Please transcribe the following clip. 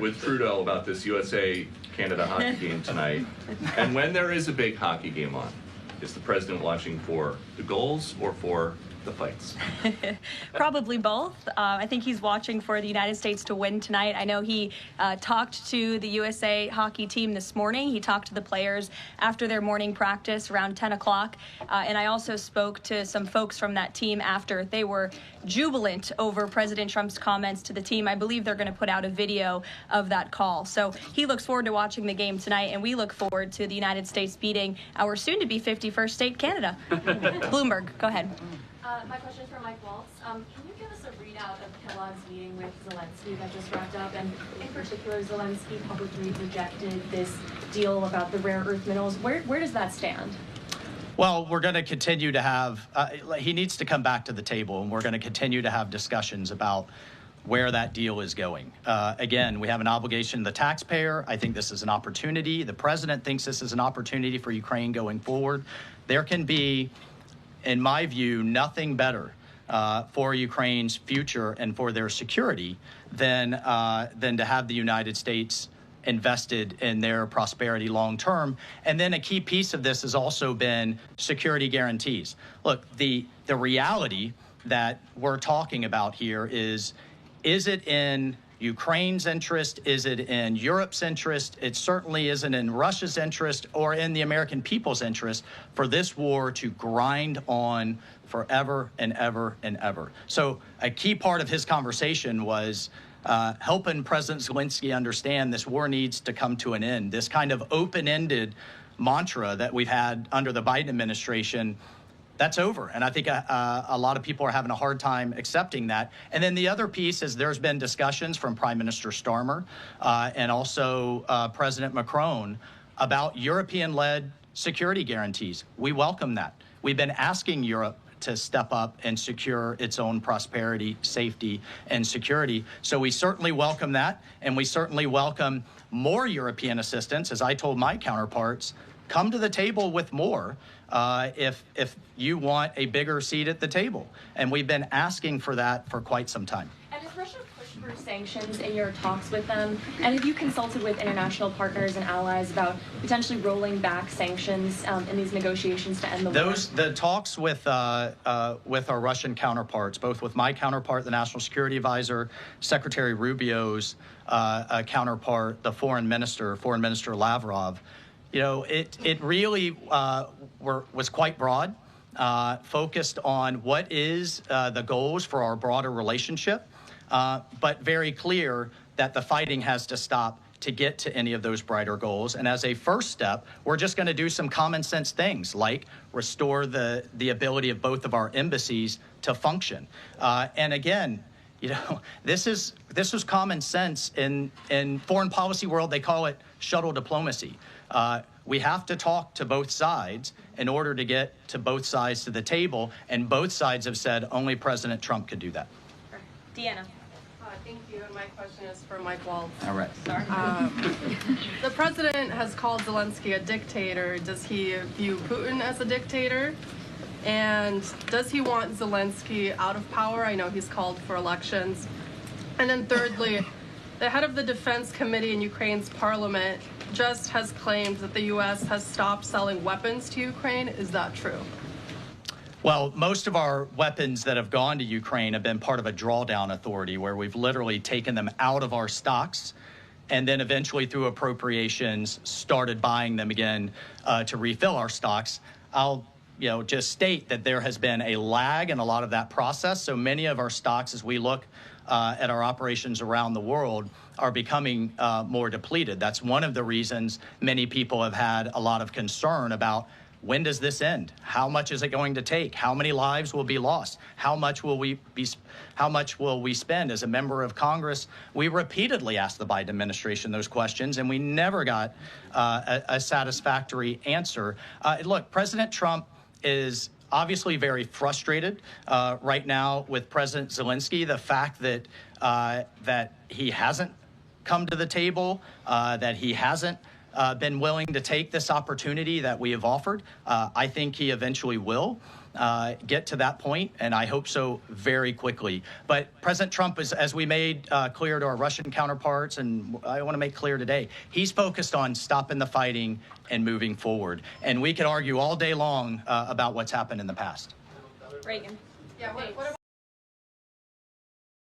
with Trudeau about this USA-Canada hockey game tonight. And when there is a big hockey game on, is the president watching for the goals or for the fights? Probably both. I think he's watching for the United States to win tonight. I know he talked to the USA hockey team this morning. He talked to the players after their morning practice around 10 o'clock. And I also spoke to some folks from that team after. They were jubilant over President Trump's comments to the team. I believe they're going to put out a video of that call. So he looks forward to watching the game tonight, and we look forward to the United States beating our soon-to-be 51st state, Canada. Bloomberg, go ahead. My question is for Mike Waltz. Can you give us a readout of Kellogg's meeting with Zelensky that just wrapped up? And in particular, Zelensky publicly rejected this deal about the rare earth minerals. Where does that stand? Well, we're going to continue to have, he needs to come back to the table, and we're going to continue to have discussions about where that deal is going. Again, we have an obligation to the taxpayer. I think this is an opportunity. The president thinks this is an opportunity for Ukraine going forward. There can be, in my view, nothing better for Ukraine's future and for their security than to have the United States invested in their prosperity long term. And then a key piece of this has also been security guarantees. Look, the reality that we're talking about here is it in Ukraine's interest? Is it in Europe's interest? It certainly isn't in Russia's interest or in the American people's interest for this war to grind on forever and ever and ever. So a key part of his conversation was helping President Zelensky understand this war needs to come to an end. This kind of open-ended mantra that we've had under the Biden administration, that's over. And I think a lot of people are having a hard time accepting that. And then the other piece is there's been discussions from Prime Minister Starmer and also President Macron about European-led security guarantees. We welcome that. We've been asking Europe to step up and secure its own prosperity, safety, and security. So we certainly welcome that, and we certainly welcome more European assistance. As I told my counterparts, come to the table with more if you want a bigger seat at the table. And we've been asking for that for quite some time. And has Russia pushed for sanctions in your talks with them? And have you consulted with international partners and allies about potentially rolling back sanctions in these negotiations to end the war? The talks with our Russian counterparts, both with my counterpart, the National Security Advisor, Secretary Rubio's counterpart, the Foreign Minister Lavrov, you know, it really was quite broad, focused on what is the goals for our broader relationship, but very clear that the fighting has to stop to get to any of those brighter goals. And as a first step, we're just going to do some common sense things like restore the ability of both of our embassies to function. And again, you know, this is common sense in foreign policy world. They call it shuttle diplomacy. We have to talk to both sides in order to get to both sides to the table, and both sides have said only President Trump could do that. Deanna. Thank you, and my question is for Mike Waltz. All right. Sorry. The president has called Zelensky a dictator. Does he view Putin as a dictator? And does he want Zelensky out of power? I know he's called for elections. And then thirdly, the head of the Defense Committee in Ukraine's parliament just has claimed that the U.S. has stopped selling weapons to Ukraine. Is that true? Well, most of our weapons that have gone to Ukraine have been part of a drawdown authority where we've literally taken them out of our stocks and then eventually through appropriations started buying them again to refill our stocks. I'll just state that there has been a lag in a lot of that process. So many of our stocks, as we look at our operations around the world, are becoming more depleted. That's one of the reasons many people have had a lot of concern about when does this end? How much is it going to take? How many lives will be lost? How much will we spend? As a member of Congress, we repeatedly asked the Biden administration those questions, and we never got a satisfactory answer. Look, President Trump is obviously very frustrated right now with President Zelensky. The fact that he hasn't come to the table, that he hasn't been willing to take this opportunity that we have offered. I think he eventually will get to that point, and I hope so very quickly. But President Trump, as we made clear to our Russian counterparts, and I want to make clear today, he's focused on stopping the fighting and moving forward. And we could argue all day long about what's happened in the past. Reagan. Yeah, what about